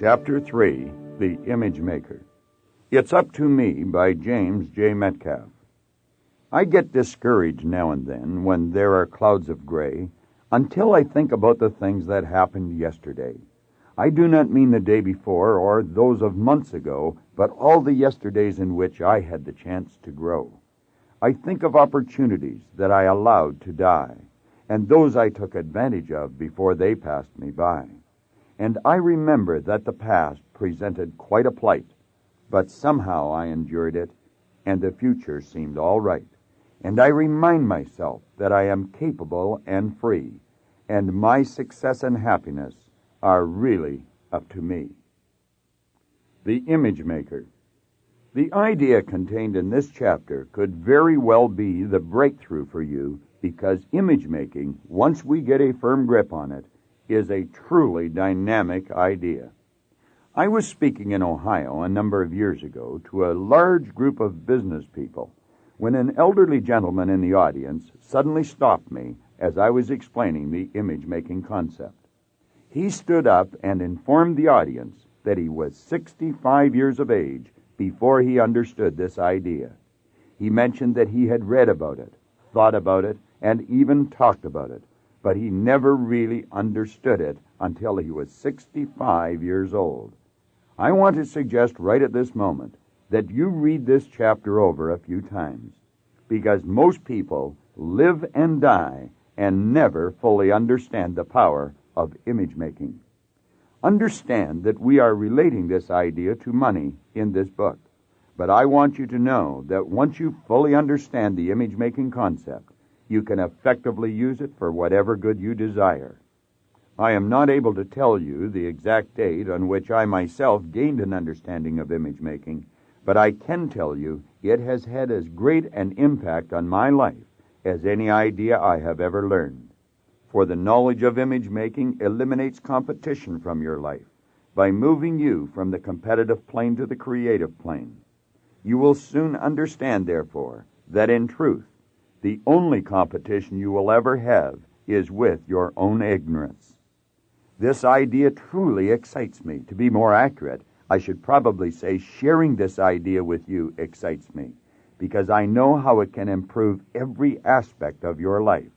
Chapter 3, The Image Maker. It's Up to Me by James J. Metcalf. I get discouraged now and then when there are clouds of gray until I think about the things that happened yesterday. I do not mean the day before or those of months ago, but all the yesterdays in which I had the chance to grow. I think of opportunities that I allowed to die, and those I took advantage of before they passed me by. And I remember that the past presented quite a plight, but somehow I endured it, and the future seemed all right. And I remind myself that I am capable and free, and my success and happiness are really up to me. The Image Maker. The idea contained in this chapter could very well be the breakthrough for you, because image making, once we get a firm grip on it, is a truly dynamic idea. I was speaking in Ohio a number of years ago to a large group of business people when an elderly gentleman in the audience suddenly stopped me as I was explaining the image-making concept. He stood up and informed the audience that he was 65 years of age before he understood this idea. He mentioned that he had read about it, thought about it, and even talked about it, but he never really understood it until he was 65 years old. I want to suggest right at this moment that you read this chapter over a few times, because most people live and die and never fully understand the power of image making. Understand that we are relating this idea to money in this book, but I want you to know that once you fully understand the image making concept, you can effectively use it for whatever good you desire. I am not able to tell you the exact date on which I myself gained an understanding of image making, but I can tell you it has had as great an impact on my life as any idea I have ever learned. For the knowledge of image making eliminates competition from your life by moving you from the competitive plane to the creative plane. You will soon understand, therefore, that in truth, the only competition you will ever have is with your own ignorance. This idea truly excites me. To be more accurate, I should probably say sharing this idea with you excites me, because I know how it can improve every aspect of your life.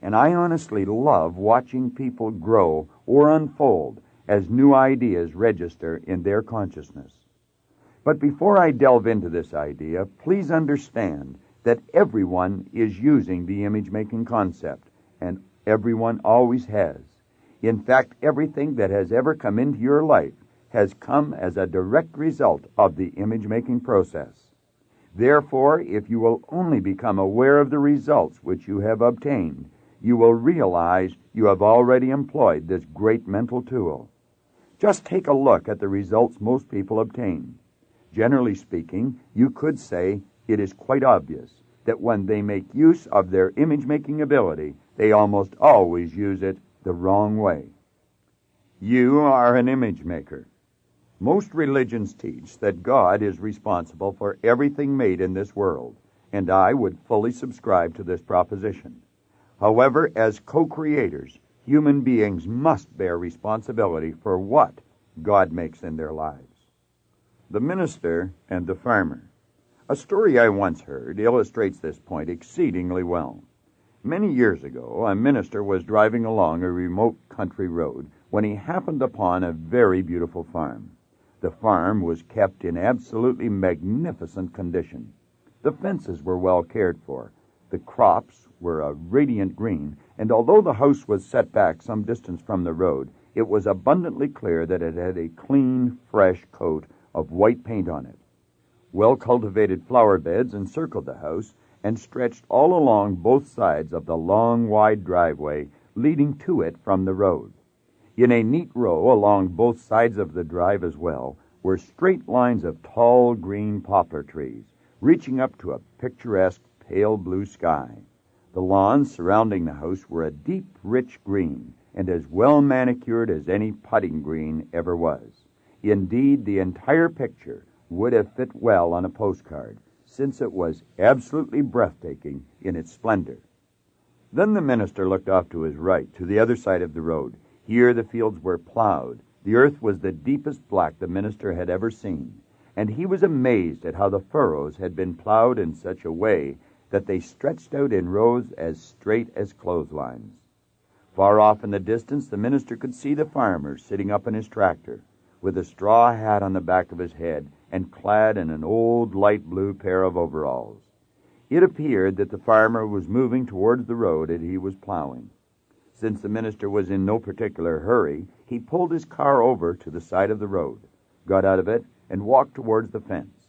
And I honestly love watching people grow or unfold as new ideas register in their consciousness. But before I delve into this idea, please understand that everyone is using the image-making concept, and everyone always has. In fact, everything that has ever come into your life has come as a direct result of the image-making process. Therefore, if you will only become aware of the results which you have obtained, you will realize you have already employed this great mental tool. Just take a look at the results most people obtain. Generally speaking, you could say it is quite obvious that when they make use of their image-making ability, they almost always use it the wrong way. You are an image maker. Most religions teach that God is responsible for everything made in this world, and I would fully subscribe to this proposition. However, as co-creators, human beings must bear responsibility for what God makes in their lives. The minister and the farmer. A story I once heard illustrates this point exceedingly well. Many years ago, a minister was driving along a remote country road when he happened upon a very beautiful farm. The farm was kept in absolutely magnificent condition. The fences were well cared for. The crops were a radiant green, and although the house was set back some distance from the road, it was abundantly clear that it had a clean, fresh coat of white paint on it. Well-cultivated flower beds encircled the house and stretched all along both sides of the long, wide driveway leading to it from the road. In a neat row along both sides of the drive as well were straight lines of tall green poplar trees, reaching up to a picturesque pale blue sky. The lawns surrounding the house were a deep, rich green, and as well manicured as any putting green ever was. Indeed, the entire picture would have fit well on a postcard, since it was absolutely breathtaking in its splendor. Then the minister looked off to his right, to the other side of the road. Here the fields were plowed, The earth was the deepest black the minister had ever seen, and he was amazed at how the furrows had been plowed in such a way that they stretched out in rows as straight as clotheslines. Far off in the distance, the minister could see the farmer sitting up in his tractor, with a straw hat on the back of his head and clad in an old light blue pair of overalls. It appeared that the farmer was moving towards the road that he was plowing. Since the minister was in no particular hurry, he pulled his car over to the side of the road, got out of it, and walked towards the fence.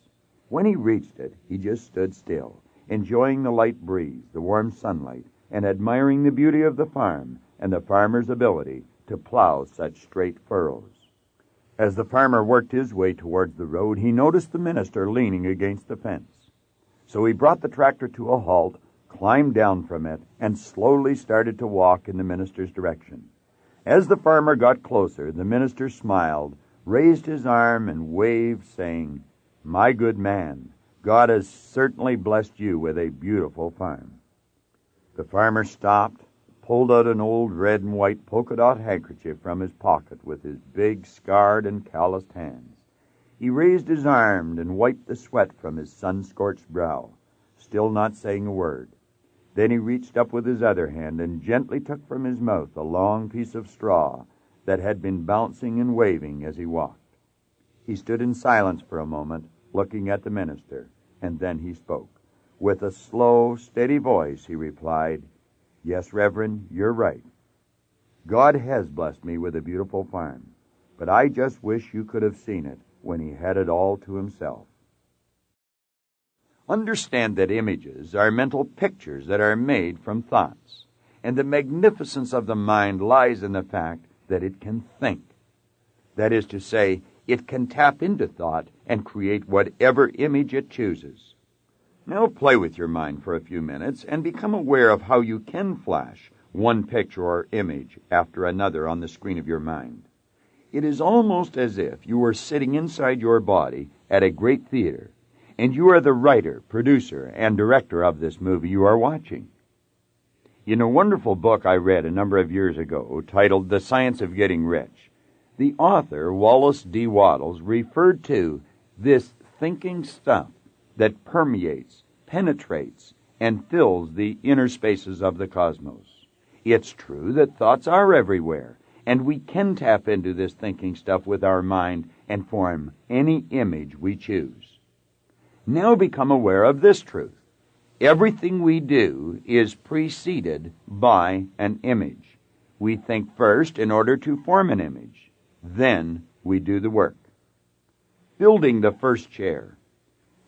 When he reached it, he just stood still, enjoying the light breeze, the warm sunlight, and admiring the beauty of the farm and the farmer's ability to plow such straight furrows. As the farmer worked his way towards the road, he noticed the minister leaning against the fence. So he brought the tractor to a halt, climbed down from it, and slowly started to walk in the minister's direction. As the farmer got closer, the minister smiled, raised his arm, and waved, saying, "My good man, God has certainly blessed you with a beautiful farm." The farmer stopped, pulled out an old red and white polka-dot handkerchief from his pocket with his big, scarred and calloused hands. He raised his arm and wiped the sweat from his sun-scorched brow, still not saying a word. Then he reached up with his other hand and gently took from his mouth a long piece of straw that had been bouncing and waving as he walked. He stood in silence for a moment, looking at the minister, and then he spoke. With a slow, steady voice, he replied, "Yes, Reverend, you're right. God has blessed me with a beautiful farm, but I just wish you could have seen it when he had it all to himself." Understand that images are mental pictures that are made from thoughts, and the magnificence of the mind lies in the fact that it can think. That is to say, it can tap into thought and create whatever image it chooses. Now play with your mind for a few minutes and become aware of how you can flash one picture or image after another on the screen of your mind. It is almost as if you were sitting inside your body at a great theater, and you are the writer, producer, and director of this movie you are watching. In a wonderful book I read a number of years ago titled The Science of Getting Rich, the author, Wallace D. Wattles, referred to this thinking stuff that permeates, penetrates, and fills the inner spaces of the cosmos. It's true that thoughts are everywhere, and we can tap into this thinking stuff with our mind and form any image we choose. Now become aware of this truth. Everything we do is preceded by an image. We think first in order to form an image. Then we do the work. Building the first chair.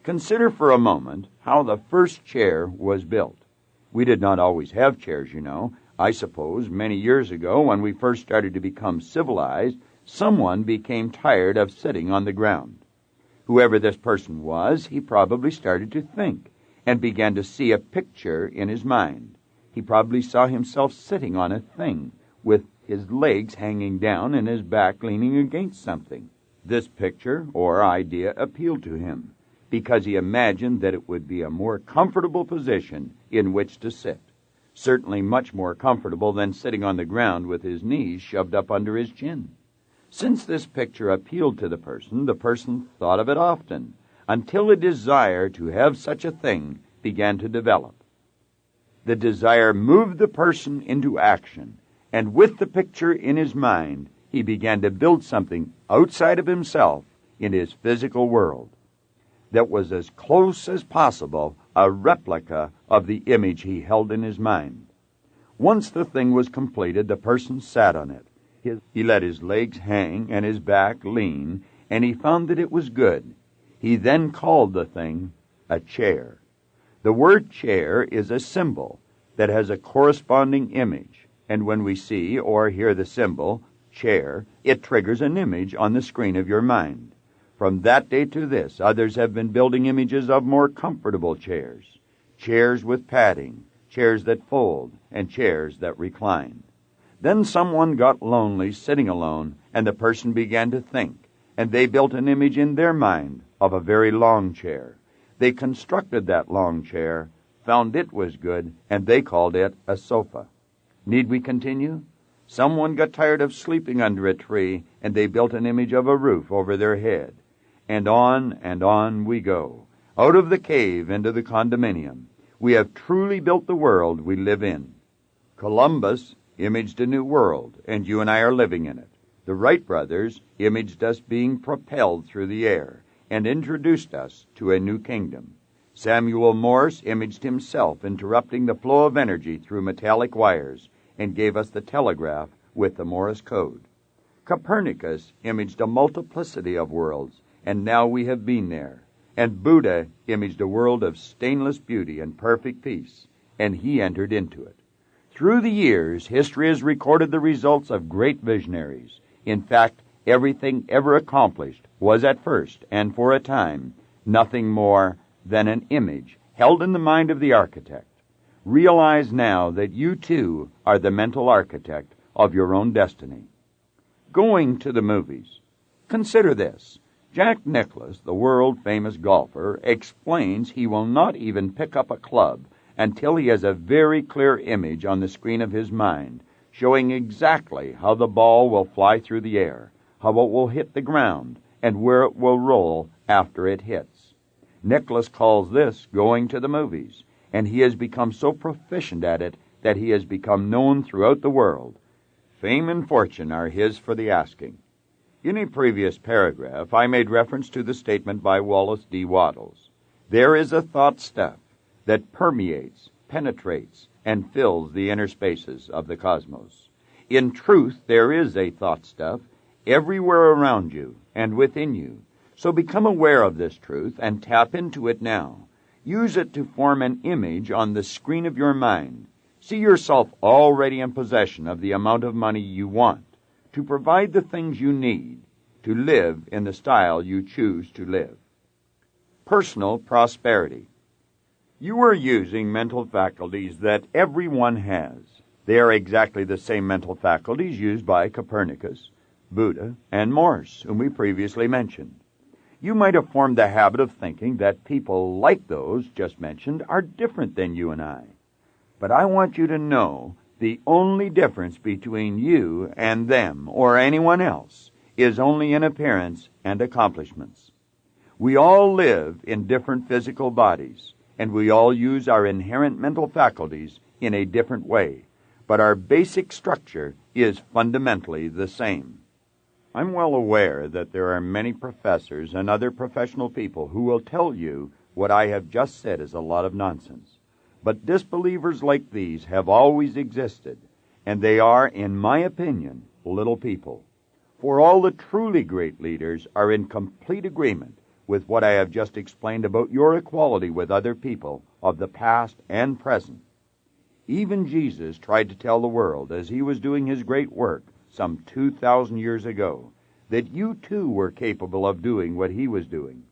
Consider for a moment how the first chair was built. We did not always have chairs, you know. I suppose many years ago, when we first started to become civilized, someone became tired of sitting on the ground. Whoever this person was, he probably started to think and began to see a picture in his mind. He probably saw himself sitting on a thing with his legs hanging down and his back leaning against something. This picture or idea appealed to him because he imagined that it would be a more comfortable position in which to sit. Certainly much more comfortable than sitting on the ground with his knees shoved up under his chin. Since this picture appealed to the person thought of it often, until a desire to have such a thing began to develop. The desire moved the person into action, and with the picture in his mind, he began to build something outside of himself in his physical world that was as close as possible a replica of the image he held in his mind. Once the thing was completed, the person sat on it. He let his legs hang and his back lean, and he found that it was good. He then called the thing a chair. The word chair is a symbol that has a corresponding image, and when we see or hear the symbol, chair, it triggers an image on the screen of your mind. From that day to this, others have been building images of more comfortable chairs, chairs with padding, chairs that fold, and chairs that recline. Then someone got lonely sitting alone, and the person began to think, and they built an image in their mind of a very long chair. They constructed that long chair, found it was good, and they called it a sofa. Need we continue? Someone got tired of sleeping under a tree, and they built an image of a roof over their head. And on we go, out of the cave into the condominium. We have truly built the world we live in. Columbus imaged a new world, and you and I are living in it. The Wright brothers imaged us being propelled through the air and introduced us to a new kingdom. Samuel Morse imaged himself interrupting the flow of energy through metallic wires and gave us the telegraph with the Morse code. Copernicus imaged a multiplicity of worlds, and now we have been there. And Buddha imaged a world of stainless beauty and perfect peace, and he entered into it. Through the years, history has recorded the results of great visionaries. In fact, everything ever accomplished was at first, and for a time, nothing more than an image held in the mind of the architect. Realize now that you too are the mental architect of your own destiny. Going to the movies. Consider this. Jack Nicklaus, the world-famous golfer, explains he will not even pick up a club until he has a very clear image on the screen of his mind, showing exactly how the ball will fly through the air, how it will hit the ground, and where it will roll after it hits. Nicklaus calls this going to the movies, and he has become so proficient at it that he has become known throughout the world. Fame and fortune are his for the asking. In a previous paragraph, I made reference to the statement by Wallace D. Wattles. There is a thought stuff that permeates, penetrates, and fills the inner spaces of the cosmos. In truth, there is a thought stuff everywhere around you and within you. So become aware of this truth and tap into it now. Use it to form an image on the screen of your mind. See yourself already in possession of the amount of money you want, to provide the things you need, to live in the style you choose to live. Personal prosperity. You are using mental faculties that everyone has. They are exactly the same mental faculties used by Copernicus, Buddha, and Morse, whom we previously mentioned. You might have formed the habit of thinking that people like those just mentioned are different than you and I. But I want you to know the only difference between you and them or anyone else is only in appearance and accomplishments. We all live in different physical bodies, and we all use our inherent mental faculties in a different way, but our basic structure is fundamentally the same. I'm well aware that there are many professors and other professional people who will tell you what I have just said is a lot of nonsense. But disbelievers like these have always existed, and they are, in my opinion, little people. For all the truly great leaders are in complete agreement with what I have just explained about your equality with other people of the past and present. Even Jesus tried to tell the world, as he was doing his great work some 2,000 years ago, that you too were capable of doing what he was doing.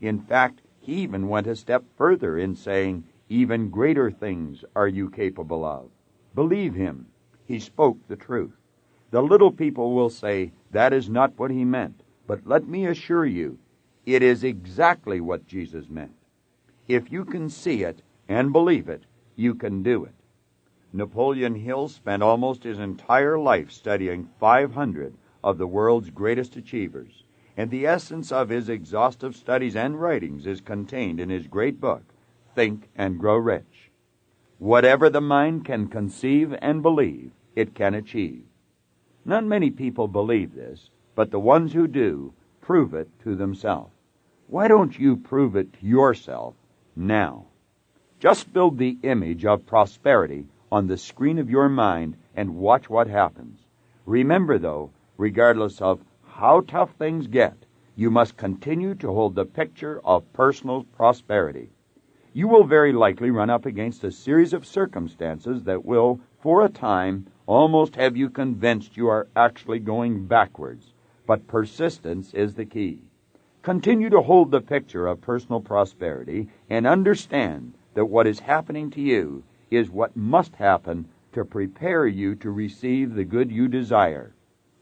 In fact, he even went a step further in saying, even greater things are you capable of. Believe him. He spoke the truth. The little people will say, that is not what he meant. But let me assure you, it is exactly what Jesus meant. If you can see it and believe it, you can do it. Napoleon Hill spent almost his entire life studying 500 of the world's greatest achievers, and the essence of his exhaustive studies and writings is contained in his great book, Think and Grow Rich. Whatever the mind can conceive and believe, it can achieve. Not many people believe this, but the ones who do prove it to themselves. Why don't you prove it to yourself now? Just build the image of prosperity on the screen of your mind and watch what happens. Remember, though, regardless of how tough things get, you must continue to hold the picture of personal prosperity. You will very likely run up against a series of circumstances that will, for a time, almost have you convinced you are actually going backwards. But persistence is the key. Continue to hold the picture of personal prosperity and understand that what is happening to you is what must happen to prepare you to receive the good you desire.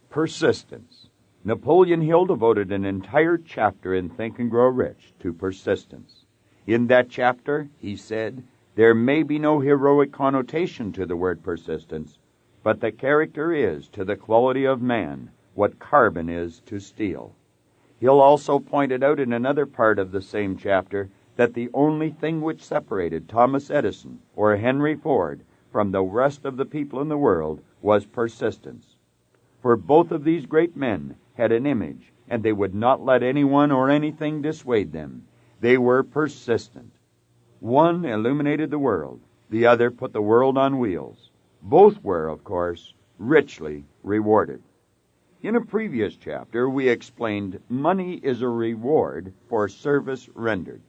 Persistence. Napoleon Hill devoted an entire chapter in Think and Grow Rich to persistence. In that chapter, he said, there may be no heroic connotation to the word persistence, but the character is to the quality of man what carbon is to steel. He'll also point it out in another part of the same chapter that the only thing which separated Thomas Edison or Henry Ford from the rest of the people in the world was persistence. For both of these great men had an image, and they would not let anyone or anything dissuade them. They were persistent. One illuminated the world, the other put the world on wheels. Both were, of course, richly rewarded. In a previous chapter, we explained money is a reward for service rendered.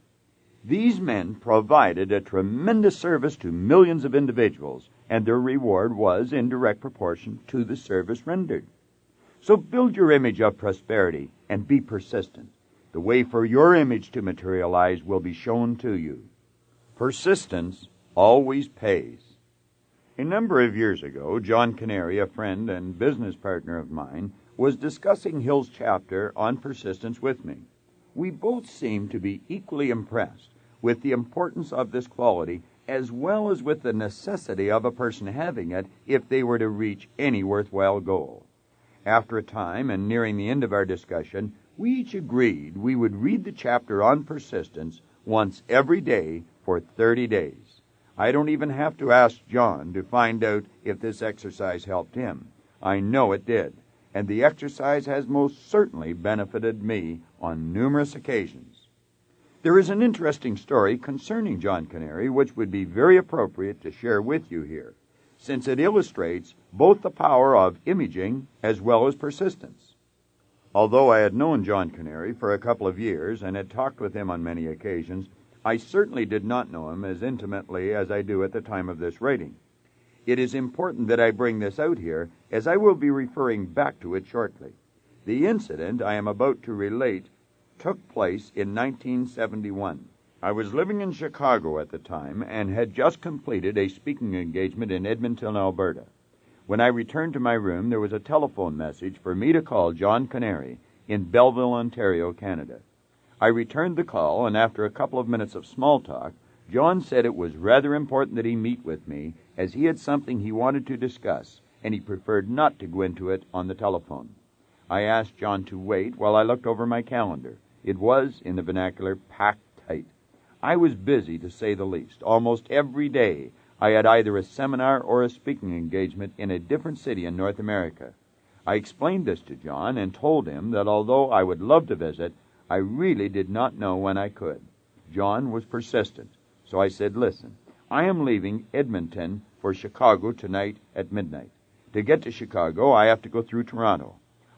These men provided a tremendous service to millions of individuals, and their reward was in direct proportion to the service rendered. So build your image of prosperity and be persistent. The way for your image to materialize will be shown to you. Persistence always pays. A number of years ago, John Canary, a friend and business partner of mine, was discussing Hill's chapter on persistence with me. We both seemed to be equally impressed with the importance of this quality, as well as with the necessity of a person having it if they were to reach any worthwhile goal. After a time, and nearing the end of our discussion, we each agreed we would read the chapter on persistence once every day for 30 days. I don't even have to ask John to find out if this exercise helped him. I know it did, and the exercise has most certainly benefited me on numerous occasions. There is an interesting story concerning John Canary which would be very appropriate to share with you here, since it illustrates both the power of imaging as well as persistence. Although I had known John Canary for a couple of years and had talked with him on many occasions, I certainly did not know him as intimately as I do at the time of this writing. It is important that I bring this out here, as I will be referring back to it shortly. The incident I am about to relate took place in 1971. I was living in Chicago at the time and had just completed a speaking engagement in Edmonton, Alberta. When I returned to my room, there was a telephone message for me to call John Canary in Belleville, Ontario, Canada. I returned the call, and after a couple of minutes of small talk, John said it was rather important that he meet with me, as he had something he wanted to discuss, and he preferred not to go into it on the telephone. I asked John to wait while I looked over my calendar. It was, in the vernacular, packed tight. I was busy, to say the least. Almost every day I had either a seminar or a speaking engagement in a different city in North America. I explained this to John and told him that although I would love to visit, I really did not know when I could. John was persistent, so I said, "Listen, I am leaving Edmonton for Chicago tonight at midnight. To get to Chicago, I have to go through Toronto.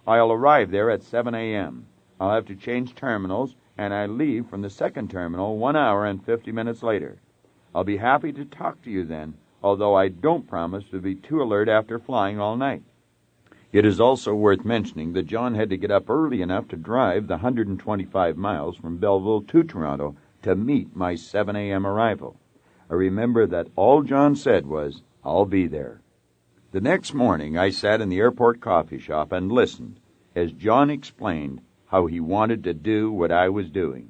I'll arrive there at 7 a.m. I'll have to change terminals, and I leave from the second terminal 1 hour and 50 minutes later. I'll be happy to talk to you then, although I don't promise to be too alert after flying all night." It is also worth mentioning that John had to get up early enough to drive the 125 miles from Belleville to Toronto to meet my 7 a.m. arrival. I remember that all John said was, "I'll be there." The next morning I sat in the airport coffee shop and listened as John explained how he wanted to do what I was doing.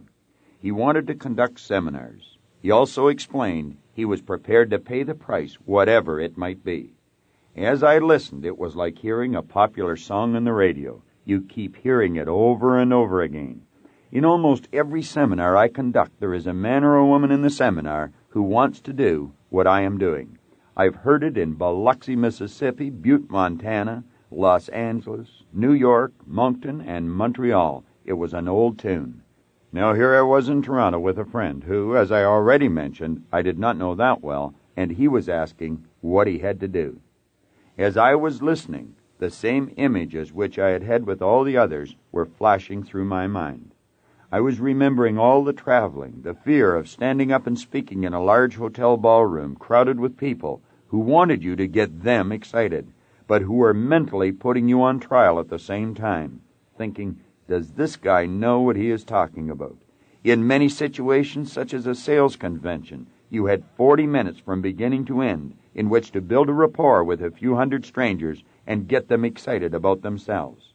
He wanted to conduct seminars. He also explained he was prepared to pay the price, whatever it might be. As I listened, it was like hearing a popular song on the radio. You keep hearing it over and over again. In almost every seminar I conduct, there is a man or a woman in the seminar who wants to do what I am doing. I've heard it in Biloxi, Mississippi, Butte, Montana, Los Angeles, New York, Moncton, and Montreal. It was an old tune. Now here I was in Toronto with a friend who, as I already mentioned, I did not know that well, and he was asking what he had to do. As I was listening, the same images which I had had with all the others were flashing through my mind. I was remembering all the traveling, the fear of standing up and speaking in a large hotel ballroom crowded with people who wanted you to get them excited, but who were mentally putting you on trial at the same time, thinking, does this guy know what he is talking about? In many situations, such as a sales convention, you had 40 minutes from beginning to end in which to build a rapport with a few hundred strangers and get them excited about themselves.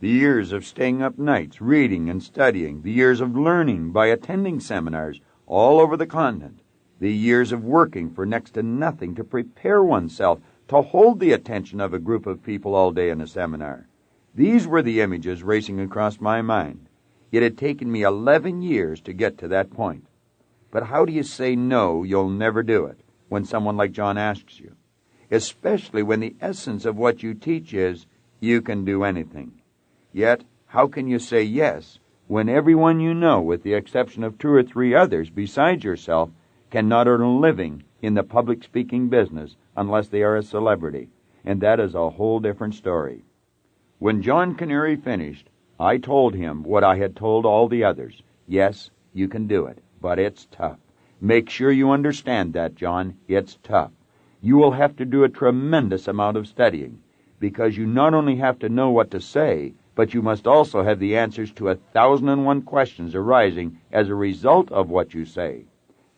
The years of staying up nights, reading and studying, the years of learning by attending seminars all over the continent, the years of working for next to nothing to prepare oneself to hold the attention of a group of people all day in a seminar. These were the images racing across my mind. It had taken me 11 years to get to that point. But how do you say no, you'll never do it, when someone like John asks you? Especially when the essence of what you teach is, you can do anything. Yet, how can you say yes when everyone you know, with the exception of 2 or 3 others besides yourself, cannot earn a living in the public speaking business unless they are a celebrity? And that is a whole different story. When John Canary finished, I told him what I had told all the others. Yes, you can do it, but it's tough. Make sure you understand that, John. It's tough. You will have to do a tremendous amount of studying, because you not only have to know what to say, but you must also have the answers to 1,001 questions arising as a result of what you say.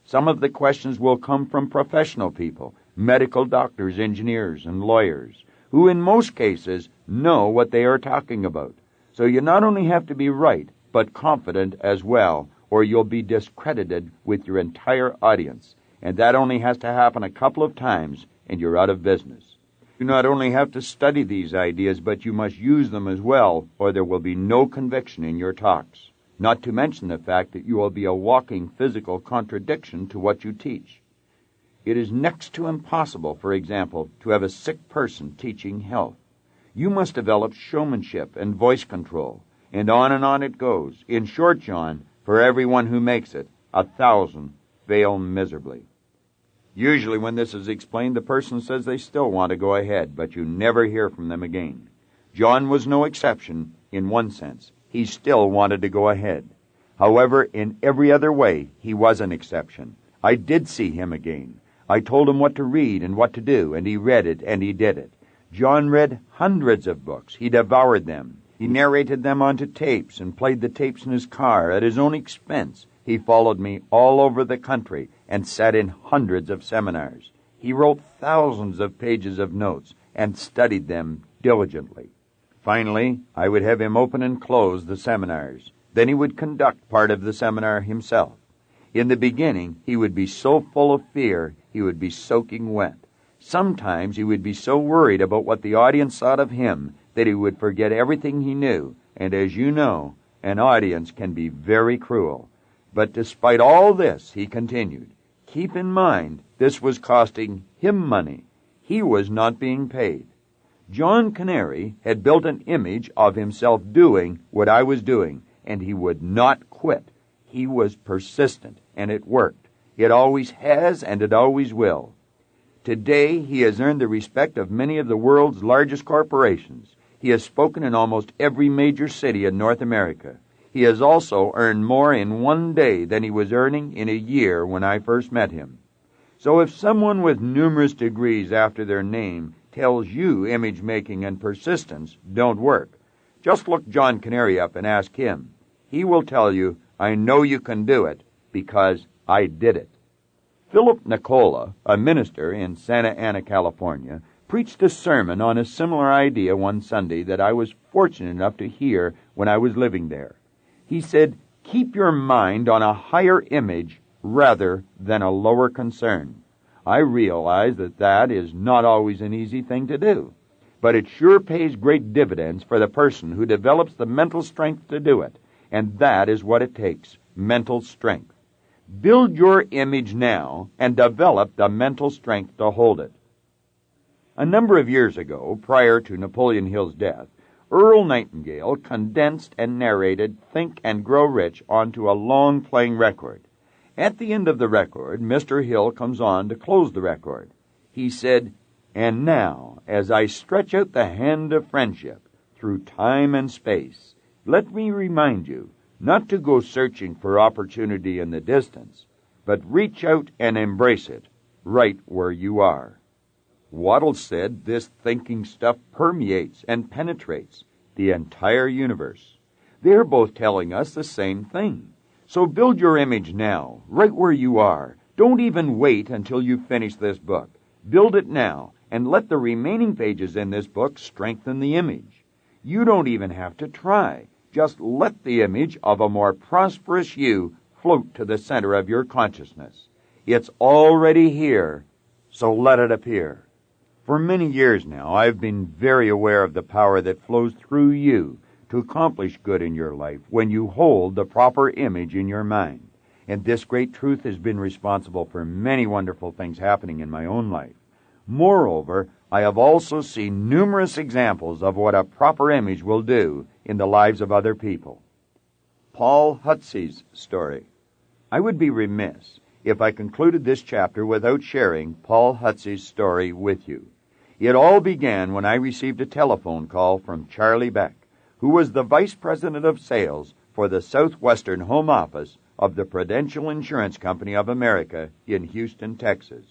Some of the questions will come from professional people, medical doctors, engineers, and lawyers, who in most cases know what they are talking about. So you not only have to be right, but confident as well, or you'll be discredited with your entire audience. And that only has to happen a couple of times, and you're out of business. You not only have to study these ideas, but you must use them as well, or there will be no conviction in your talks. Not to mention the fact that you will be a walking physical contradiction to what you teach. It is next to impossible, for example, to have a sick person teaching health. You must develop showmanship and voice control, and on it goes. In short, John, for everyone who makes it, 1,000 fail miserably. Usually when this is explained, the person says they still want to go ahead, but you never hear from them again. John was no exception in one sense. He still wanted to go ahead. However, in every other way, he was an exception. I did see him again. I told him what to read and what to do, and he read it and he did it. John read hundreds of books. He devoured them. He narrated them onto tapes and played the tapes in his car at his own expense. He followed me all over the country and sat in hundreds of seminars. He wrote thousands of pages of notes and studied them diligently. Finally, I would have him open and close the seminars. Then he would conduct part of the seminar himself. In the beginning, he would be so full of fear, he would be soaking wet. Sometimes he would be so worried about what the audience thought of him that he would forget everything he knew. And as you know, an audience can be very cruel. But despite all this, he continued. Keep in mind, this was costing him money. He was not being paid. John Canary had built an image of himself doing what I was doing, and he would not quit. He was persistent, and it worked. It always has, and it always will. Today, he has earned the respect of many of the world's largest corporations. He has spoken in almost every major city in North America. He has also earned more in one day than he was earning in a year when I first met him. So if someone with numerous degrees after their name tells you image-making and persistence don't work, just look John Canary up and ask him. He will tell you, I know you can do it because I did it. Philip Nicola, a minister in Santa Ana, California, preached a sermon on a similar idea one Sunday that I was fortunate enough to hear when I was living there. He said, keep your mind on a higher image rather than a lower concern. I realize that is not always an easy thing to do, but it sure pays great dividends for the person who develops the mental strength to do it, and that is what it takes, mental strength. Build your image now and develop the mental strength to hold it. A number of years ago, prior to Napoleon Hill's death, Earl Nightingale condensed and narrated Think and Grow Rich onto a long-playing record. At the end of the record, Mr. Hill comes on to close the record. He said, And now, as I stretch out the hand of friendship through time and space, let me remind you not to go searching for opportunity in the distance, but reach out and embrace it right where you are. Waddles said this thinking stuff permeates and penetrates the entire universe. They're both telling us the same thing. So build your image now, right where you are. Don't even wait until you finish this book. Build it now, and let the remaining pages in this book strengthen the image. You don't even have to try. Just let the image of a more prosperous you float to the center of your consciousness. It's already here, so let it appear. For many years now, I've been very aware of the power that flows through you to accomplish good in your life when you hold the proper image in your mind. And this great truth has been responsible for many wonderful things happening in my own life. Moreover, I have also seen numerous examples of what a proper image will do in the lives of other people. Paul Hutsey's story. I would be remiss if I concluded this chapter without sharing Paul Hutsey's story with you. It all began when I received a telephone call from Charlie Beck, who was the Vice President of Sales for the Southwestern Home Office of the Prudential Insurance Company of America in Houston, Texas.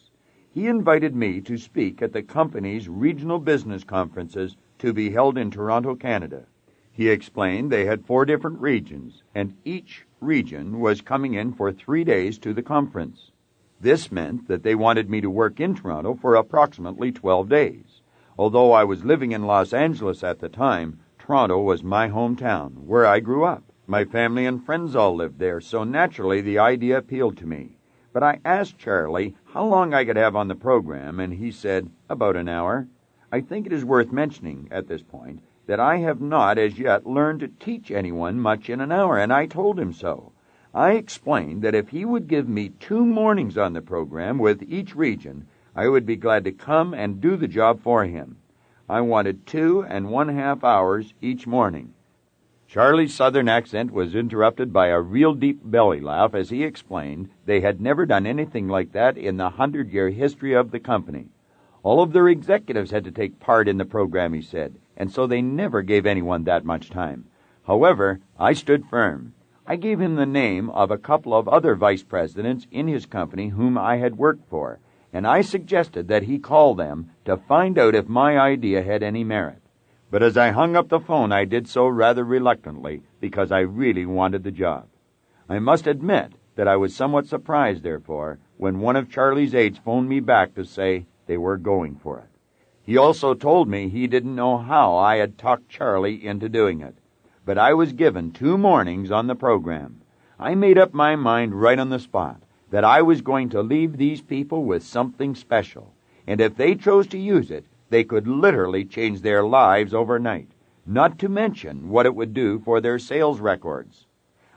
He invited me to speak at the company's regional business conferences to be held in Toronto, Canada. He explained they had 4 different regions, and each region was coming in for 3 days to the conference. This meant that they wanted me to work in Toronto for approximately 12 days. Although I was living in Los Angeles at the time, Toronto was my hometown, where I grew up. My family and friends all lived there, so naturally the idea appealed to me. But I asked Charlie how long I could have on the program, and he said, about an hour. I think it is worth mentioning at this point that I have not as yet learned to teach anyone much in an hour, and I told him so. I explained that if he would give me 2 mornings on the program with each region, I would be glad to come and do the job for him. I wanted 2.5 hours each morning. Charlie's southern accent was interrupted by a real deep belly laugh as he explained they had never done anything like that in the 100-year history of the company. All of their executives had to take part in the program, he said, and so they never gave anyone that much time. However, I stood firm. I gave him the name of a couple of other vice presidents in his company whom I had worked for, and I suggested that he call them to find out if my idea had any merit. But as I hung up the phone, I did so rather reluctantly because I really wanted the job. I must admit that I was somewhat surprised, therefore, when one of Charlie's aides phoned me back to say they were going for it. He also told me he didn't know how I had talked Charlie into doing it. But I was given 2 mornings on the program. I made up my mind right on the spot that I was going to leave these people with something special, and if they chose to use it, they could literally change their lives overnight, not to mention what it would do for their sales records.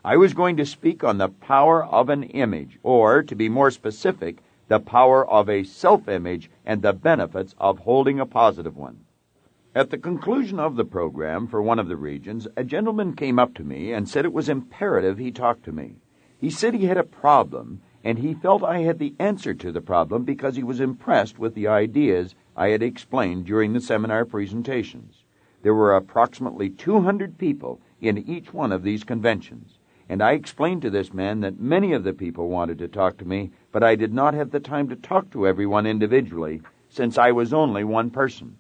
I was going to speak on the power of an image, or, to be more specific, the power of a self-image and the benefits of holding a positive one. At the conclusion of the program for one of the regions, a gentleman came up to me and said it was imperative he talk to me. He said he had a problem, and he felt I had the answer to the problem because he was impressed with the ideas I had explained during the seminar presentations. There were approximately 200 people in each one of these conventions, and I explained to this man that many of the people wanted to talk to me, but I did not have the time to talk to everyone individually since I was only one person.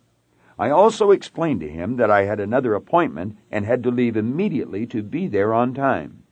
I also explained to him that I had another appointment and had to leave immediately to be there on time.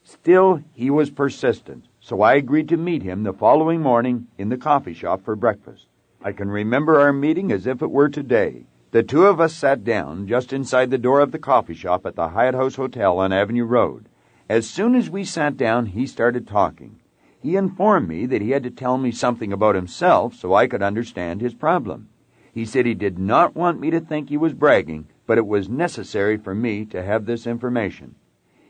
Still, he was persistent, so I agreed to meet him the following morning in the coffee shop for breakfast. I can remember our meeting as if it were today. The 2 of us sat down just inside the door of the coffee shop at the Hyatt House Hotel on Avenue Road. As soon as we sat down, he started talking. He informed me that he had to tell me something about himself so I could understand his problem. He said he did not want me to think he was bragging, but it was necessary for me to have this information.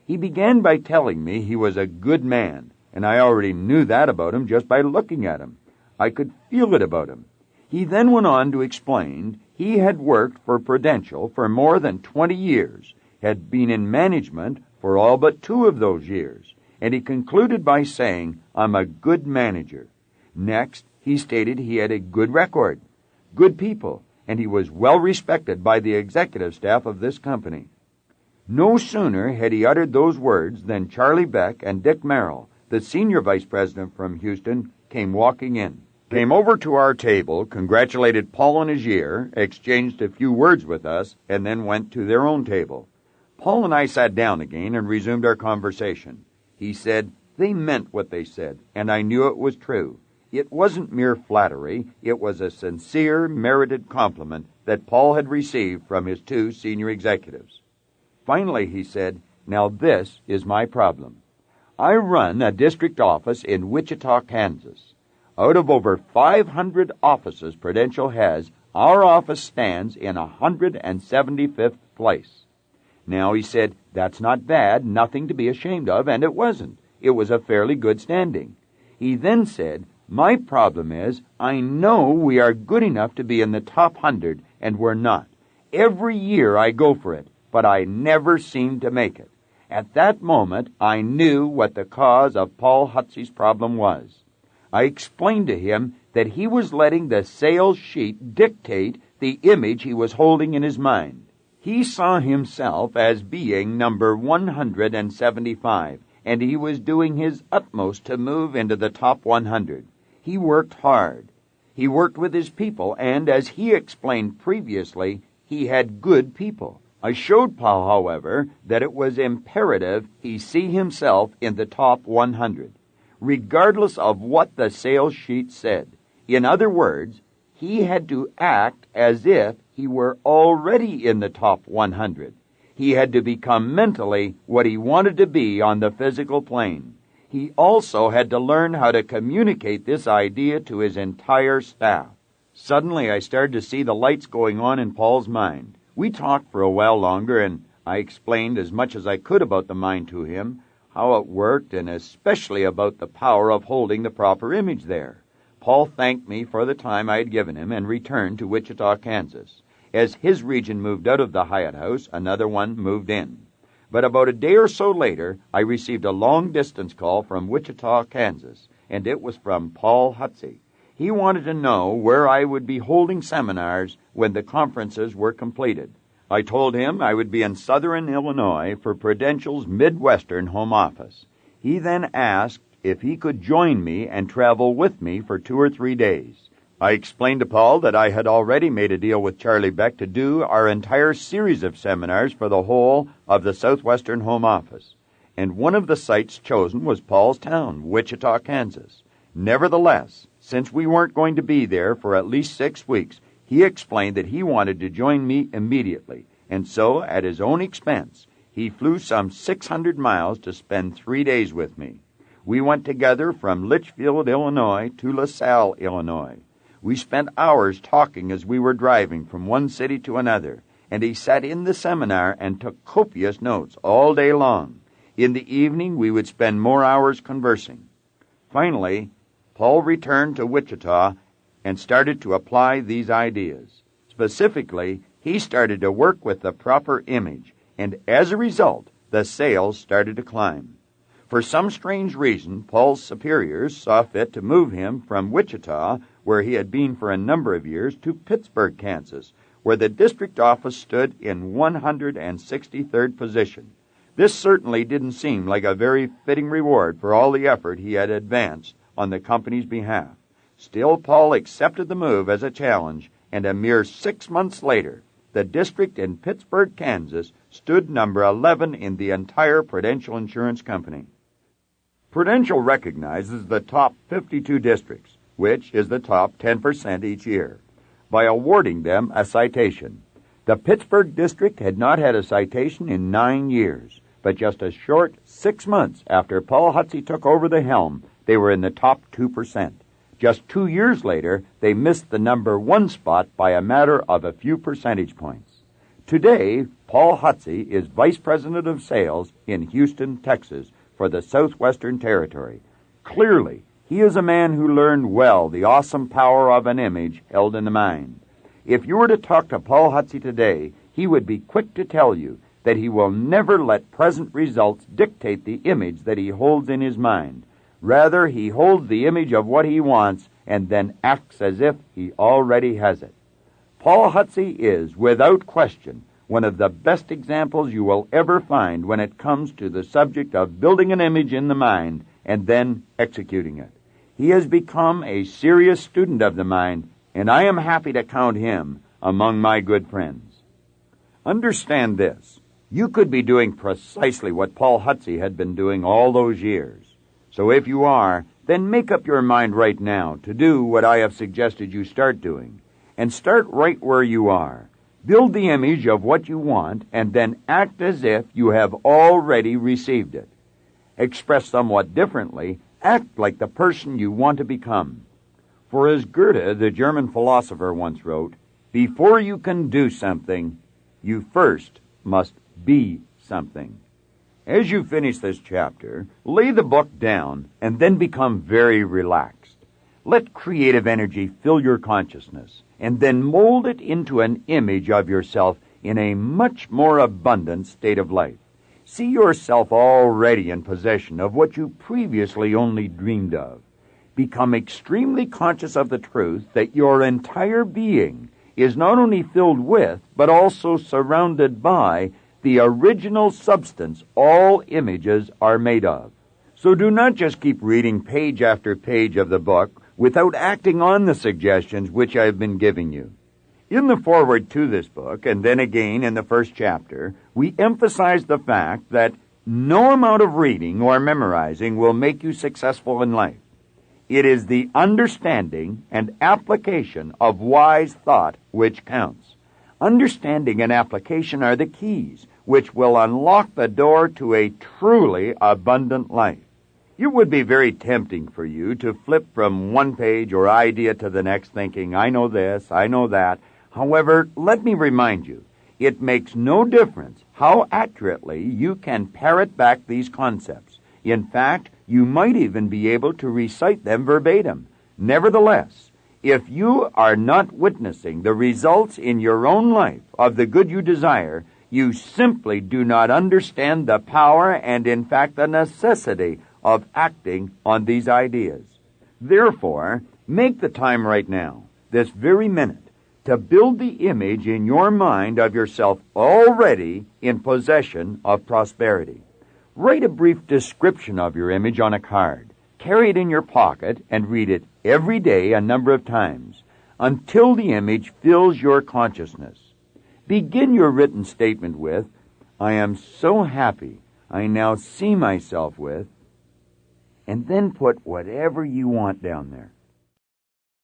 He began by telling me he was a good man, and I already knew that about him just by looking at him. I could feel it about him. He then went on to explain he had worked for Prudential for more than 20 years, had been in management for all but 2 of those years, and he concluded by saying, "I'm a good manager." Next, he stated he had a good record, good people, and he was well respected by the executive staff of this company. No sooner had he uttered those words than Charlie Beck and Dick Merrill, the senior vice president from Houston, came walking in. Came over to our table, congratulated Paul on his year, exchanged a few words with us, and then went to their own table. Paul and I sat down again and resumed our conversation. He said they meant what they said, and I knew it was true. It wasn't mere flattery. It was a sincere, merited compliment that Paul had received from his 2 senior executives. Finally, he said, "Now this is my problem. I run a district office in Wichita, Kansas. Out of over 500 offices Prudential has, Our office stands in 175th place. Now, he said, that's not bad, nothing to be ashamed of, and it wasn't. It was a fairly good standing. He then said, my problem is, I know we are good enough to be in the top 100, and we're not. Every year I go for it, but I never seem to make it. At that moment, I knew what the cause of Paul Hutsey's problem was. I explained to him that he was letting the sales sheet dictate the image he was holding in his mind. He saw himself as being number 175, and he was doing his utmost to move into the top 100. He worked hard. He worked with his people, and as he explained previously, he had good people. I showed Paul, however, that it was imperative he see himself in the top 100, regardless of what the sales sheet said. In other words, he had to act as if he were already in the top 100. He had to become mentally what he wanted to be on the physical plane. He also had to learn how to communicate this idea to his entire staff. Suddenly, I started to see the lights going on in Paul's mind. We talked for a while longer, and I explained as much as I could about the mind to him, how it worked, and especially about the power of holding the proper image there. Paul thanked me for the time I had given him and returned to Wichita, Kansas. As his region moved out of the Hyatt House, another one moved in. But about a day or so later, I received a long-distance call from Wichita, Kansas, and it was from Paul Hutsey. He wanted to know where I would be holding seminars when the conferences were completed. I told him I would be in southern Illinois for Prudential's Midwestern home office. He then asked if he could join me and travel with me for 2 or 3 days. I explained to Paul that I had already made a deal with Charlie Beck to do our entire series of seminars for the whole of the Southwestern home office, and one of the sites chosen was Paul's town, Wichita, Kansas. Nevertheless, since we weren't going to be there for at least 6 weeks, he explained that he wanted to join me immediately, and so, at his own expense, he flew some 600 miles to spend 3 days with me. We went together from Litchfield, Illinois to LaSalle, Illinois. We spent hours talking as we were driving from one city to another, and he sat in the seminar and took copious notes all day long. In the evening, we would spend more hours conversing. Finally, Paul returned to Wichita and started to apply these ideas. Specifically, he started to work with the proper image, and as a result, the sales started to climb. For some strange reason, Paul's superiors saw fit to move him from Wichita, where he had been for a number of years, to Pittsburgh, Kansas, where the district office stood in 163rd position. This certainly didn't seem like a very fitting reward for all the effort he had advanced on the company's behalf. Still, Paul accepted the move as a challenge, and a mere 6 months later, the district in Pittsburgh, Kansas, stood number 11 in the entire Prudential Insurance Company. Prudential recognizes the top 52 districts, which is the top 10% each year, by awarding them a citation. The Pittsburgh district had not had a citation in 9 years, but just a short 6 months after Paul Hutsey took over the helm, they were in the top 2%. Just 2 years later, they missed the number 1 spot by a matter of a few percentage points. Today, Paul Hutsey is Vice President of Sales in Houston, Texas, for the Southwestern Territory. Clearly, he is a man who learned well the awesome power of an image held in the mind. If you were to talk to Paul Hutsey today, he would be quick to tell you that he will never let present results dictate the image that he holds in his mind. Rather, he holds the image of what he wants and then acts as if he already has it. Paul Hutsey is, without question, one of the best examples you will ever find when it comes to the subject of building an image in the mind and then executing it. He has become a serious student of the mind, and I am happy to count him among my good friends. Understand this. You could be doing precisely what Paul Hutsey had been doing all those years. So if you are, then make up your mind right now to do what I have suggested you start doing. And start right where you are. Build the image of what you want, and then act as if you have already received it. Expressed somewhat differently, act like the person you want to become. For as Goethe, the German philosopher, once wrote, Before you can do something, you first must be something. As you finish this chapter, lay the book down and then become very relaxed. Let creative energy fill your consciousness and then mold it into an image of yourself in a much more abundant state of life. See yourself already in possession of what you previously only dreamed of. Become extremely conscious of the truth that your entire being is not only filled with, but also surrounded by, the original substance all images are made of. So do not just keep reading page after page of the book without acting on the suggestions which I have been giving you. In the foreword to this book, and then again in the first chapter, we emphasize the fact that no amount of reading or memorizing will make you successful in life. It is the understanding and application of wise thought which counts. Understanding and application are the keys which will unlock the door to a truly abundant life. It would be very tempting for you to flip from one page or idea to the next thinking, I know this, I know that. However, let me remind you, it makes no difference how accurately you can parrot back these concepts. In fact, you might even be able to recite them verbatim. Nevertheless, if you are not witnessing the results in your own life of the good you desire, you simply do not understand the power and, in fact, the necessity of acting on these ideas. Therefore, make the time right now, this very minute, to build the image in your mind of yourself already in possession of prosperity. Write a brief description of your image on a card. Carry it in your pocket and read it every day a number of times until the image fills your consciousness. Begin your written statement with, I am so happy I now see myself with, and then put whatever you want down there.